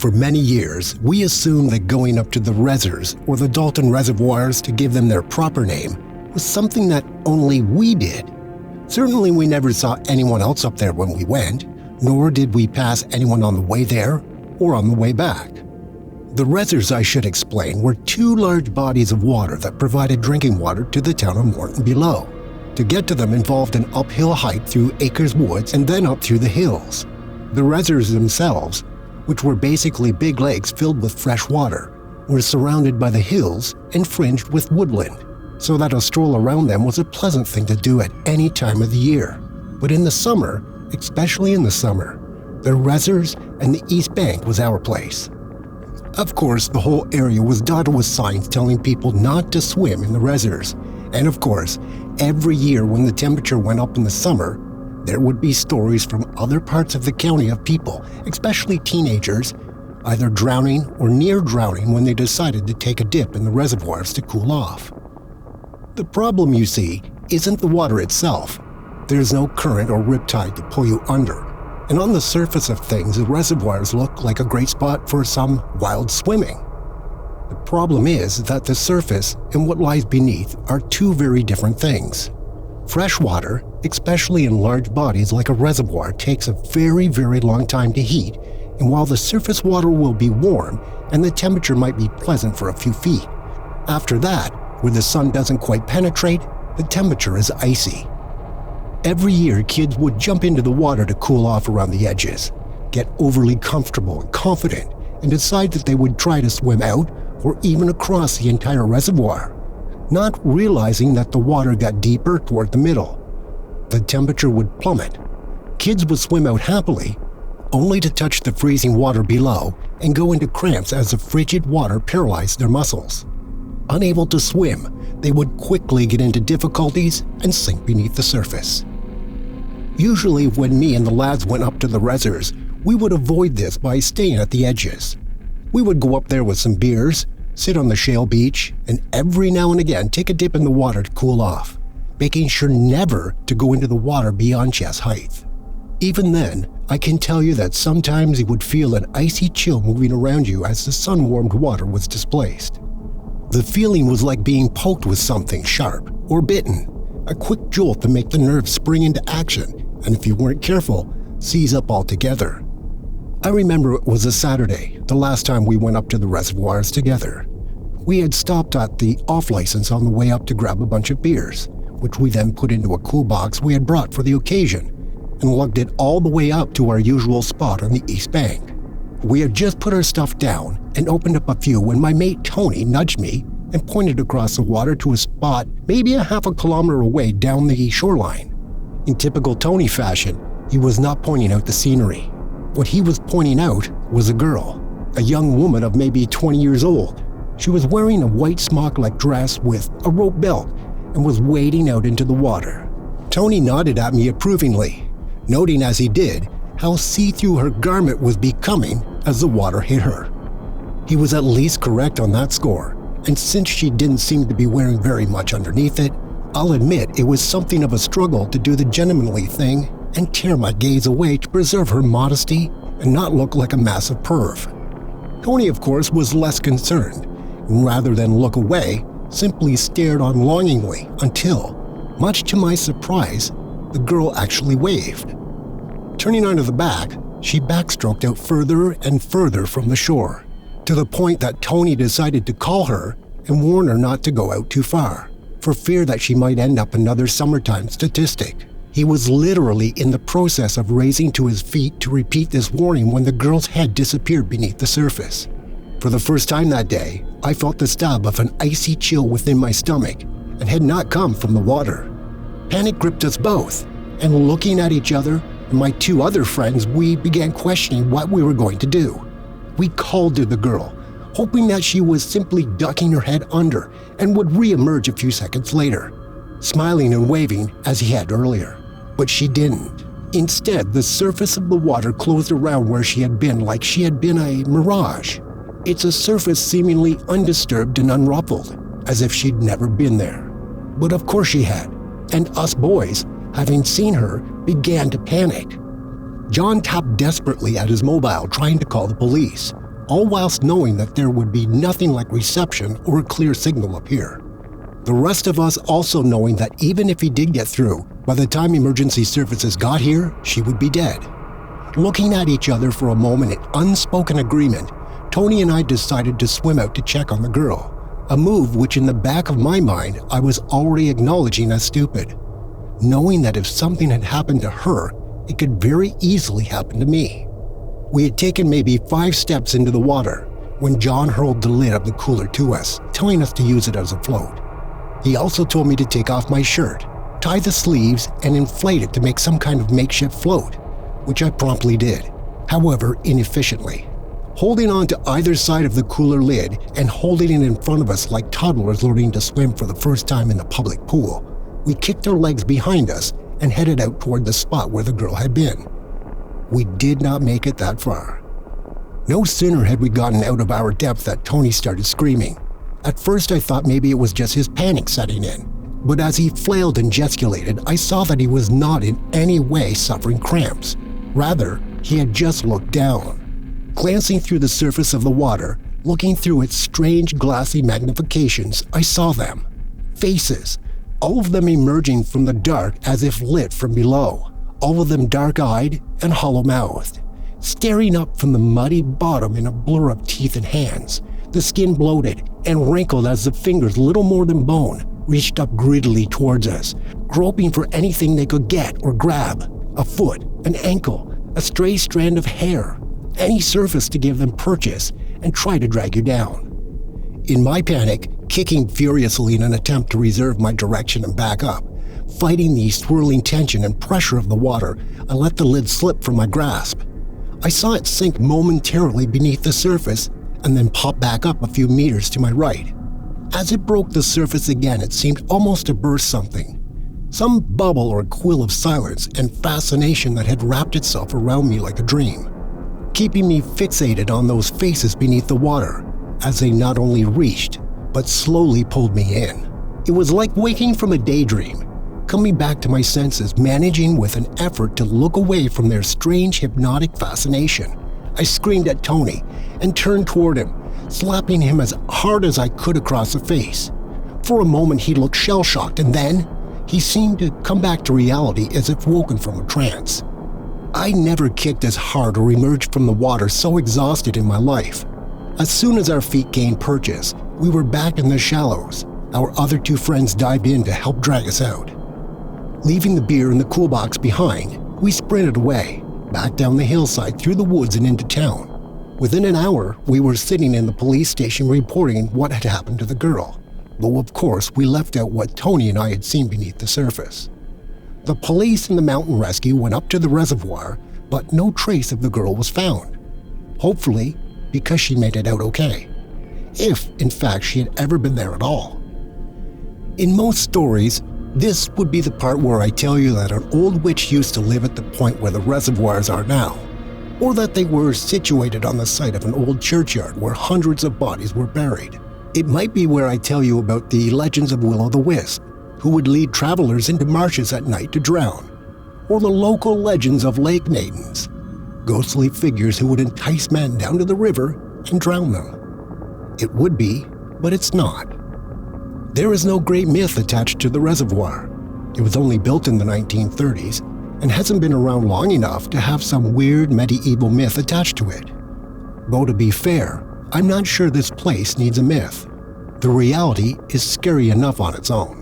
For many years, we assumed that going up to the reservoirs or the Dalton reservoirs, to give them their proper name, was something that only we did. Certainly we never saw anyone else up there when we went, nor did we pass anyone on the way there or on the way back. The reservoirs, I should explain, were two large bodies of water that provided drinking water to the town of Moorton below. To get to them involved an uphill hike through Acres Woods and then up through the hills. The reservoirs themselves, which were basically big lakes filled with fresh water, were surrounded by the hills and fringed with woodland, so that a stroll around them was a pleasant thing to do at any time of the year. But in the summer, especially in the summer, the reservoirs and the East Bank was our place. Of course, the whole area was dotted with signs telling people not to swim in the reservoirs. And of course, every year when the temperature went up in the summer, there would be stories from other parts of the county of people, especially teenagers, either drowning or near drowning when they decided to take a dip in the reservoirs to cool off. The problem, you see, isn't the water itself. There's no current or riptide to pull you under. And on the surface of things, the reservoirs look like a great spot for some wild swimming. The problem is that the surface and what lies beneath are two very different things. Fresh water, especially in large bodies like a reservoir, takes a very, very long time to heat, and while the surface water will be warm and the temperature might be pleasant for a few feet, after that, where the sun doesn't quite penetrate, the temperature is icy. Every year, kids would jump into the water to cool off around the edges, get overly comfortable and confident, and decide that they would try to swim out or even across the entire reservoir, not realizing that the water got deeper toward the middle. The temperature would plummet. Kids would swim out happily, only to touch the freezing water below and go into cramps as the frigid water paralyzed their muscles. Unable to swim, they would quickly get into difficulties and sink beneath the surface. Usually when me and the lads went up to the reservoirs, we would avoid this by staying at the edges. We would go up there with some beers, sit on the shale beach, and every now and again take a dip in the water to cool off, making sure never to go into the water beyond chest height. Even then, I can tell you that sometimes you would feel an icy chill moving around you as the sun-warmed water was displaced. The feeling was like being poked with something sharp or bitten, a quick jolt to make the nerves spring into action, and if you weren't careful, seize up altogether. I remember it was a Saturday, the last time we went up to the reservoirs together. We had stopped at the off-license on the way up to grab a bunch of beers, which we then put into a cool box we had brought for the occasion, and lugged it all the way up to our usual spot on the East Bank. We had just put our stuff down and opened up a few when my mate Tony nudged me and pointed across the water to a spot maybe a half a kilometer away down the shoreline. In typical Tony fashion, he was not pointing out the scenery. What he was pointing out was a girl, a young woman of maybe 20 years old. She was wearing a white smock-like dress with a rope belt and was wading out into the water. Tony nodded at me approvingly, noting as he did how see-through her garment was becoming as the water hit her. He was at least correct on that score, and since she didn't seem to be wearing very much underneath it, I'll admit it was something of a struggle to do the gentlemanly thing and tear my gaze away to preserve her modesty and not look like a massive perv. Tony, of course, was less concerned, and rather than look away, simply stared on longingly until, much to my surprise, the girl actually waved. Turning onto the back, she backstroked out further and further from the shore, to the point that Tony decided to call her and warn her not to go out too far, for fear that she might end up another summertime statistic. He was literally in the process of raising to his feet to repeat this warning when the girl's head disappeared beneath the surface. For the first time that day, I felt the stab of an icy chill within my stomach and had not come from the water. Panic gripped us both, and looking at each other and my two other friends, we began questioning what we were going to do. We called to the girl, hoping that she was simply ducking her head under and would re-emerge a few seconds later, smiling and waving as he had earlier. But she didn't. Instead, the surface of the water closed around where she had been like she had been a mirage. It's a surface seemingly undisturbed and unruffled, as if she'd never been there. But of course she had, and us boys, having seen her, began to panic. John tapped desperately at his mobile trying to call the police, all whilst knowing that there would be nothing like reception or a clear signal up here. The rest of us also knowing that even if he did get through, by the time emergency services got here, she would be dead. Looking at each other for a moment in unspoken agreement, Tony and I decided to swim out to check on the girl, a move which in the back of my mind I was already acknowledging as stupid, knowing that if something had happened to her, it could very easily happen to me. We had taken maybe 5 steps into the water when John hurled the lid of the cooler to us, telling us to use it as a float. He also told me to take off my shirt, tie the sleeves, and inflate it to make some kind of makeshift float, which I promptly did, however inefficiently. Holding on to either side of the cooler lid and holding it in front of us like toddlers learning to swim for the first time in a public pool, we kicked our legs behind us and headed out toward the spot where the girl had been. We did not make it that far. No sooner had we gotten out of our depth that Tony started screaming. At first I thought maybe it was just his panic setting in, but as he flailed and gesticulated, I saw that he was not in any way suffering cramps. Rather, he had just looked down. Glancing through the surface of the water, looking through its strange glassy magnifications, I saw them. Faces, all of them emerging from the dark as if lit from below, all of them dark-eyed and hollow-mouthed, staring up from the muddy bottom in a blur of teeth and hands, the skin bloated and wrinkled as the fingers, little more than bone, reached up greedily towards us, groping for anything they could get or grab, a foot, an ankle, a stray strand of hair, any surface to give them purchase and try to drag you down. In my panic, kicking furiously in an attempt to reserve my direction and back up, fighting the swirling tension and pressure of the water, I let the lid slip from my grasp. I saw it sink momentarily beneath the surface and then pop back up a few meters to my right. As it broke the surface again, it seemed almost to burst something. Some bubble or quill of silence and fascination that had wrapped itself around me like a dream, keeping me fixated on those faces beneath the water as they not only reached, but slowly pulled me in. It was like waking from a daydream, coming back to my senses, managing with an effort to look away from their strange hypnotic fascination. I screamed at Tony and turned toward him, slapping him as hard as I could across the face. For a moment he looked shell-shocked, and then he seemed to come back to reality as if woken from a trance. I never kicked as hard or emerged from the water so exhausted in my life. As soon as our feet gained purchase, we were back in the shallows. Our other 2 friends dived in to help drag us out. Leaving the beer in the cool box behind, we sprinted away, back down the hillside through the woods and into town. Within an hour, we were sitting in the police station reporting what had happened to the girl, though of course we left out what Tony and I had seen beneath the surface. The police and the mountain rescue went up to the reservoir, but no trace of the girl was found. Hopefully, because she made it out okay, if in fact she had ever been there at all. In most stories, this would be the part where I tell you that an old witch used to live at the point where the reservoirs are now, or that they were situated on the site of an old churchyard where hundreds of bodies were buried. It might be where I tell you about the legends of Will-o'-the-Wisp, who would lead travelers into marshes at night to drown, or the local legends of lake maidens, ghostly figures who would entice men down to the river and drown them. It would be, but it's not. There is no great myth attached to the reservoir. It was only built in the 1930s and hasn't been around long enough to have some weird medieval myth attached to it. Though to be fair, I'm not sure this place needs a myth. The reality is scary enough on its own.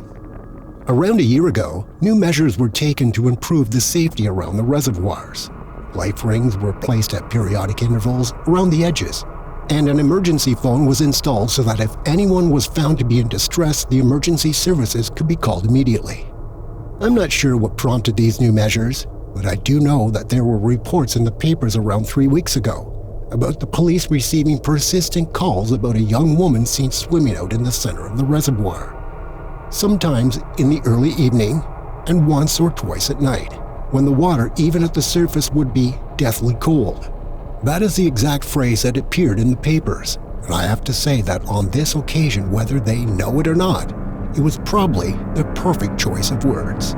Around a year ago, new measures were taken to improve the safety around the reservoirs. Life rings were placed at periodic intervals around the edges, and an emergency phone was installed so that if anyone was found to be in distress, the emergency services could be called immediately. I'm not sure what prompted these new measures, but I do know that there were reports in the papers around 3 weeks ago about the police receiving persistent calls about a young woman seen swimming out in the center of the reservoir, sometimes in the early evening and once or twice at night, when the water, even at the surface, would be deathly cold. That is the exact phrase that appeared in the papers, and I have to say that on this occasion, whether they know it or not, it was probably the perfect choice of words.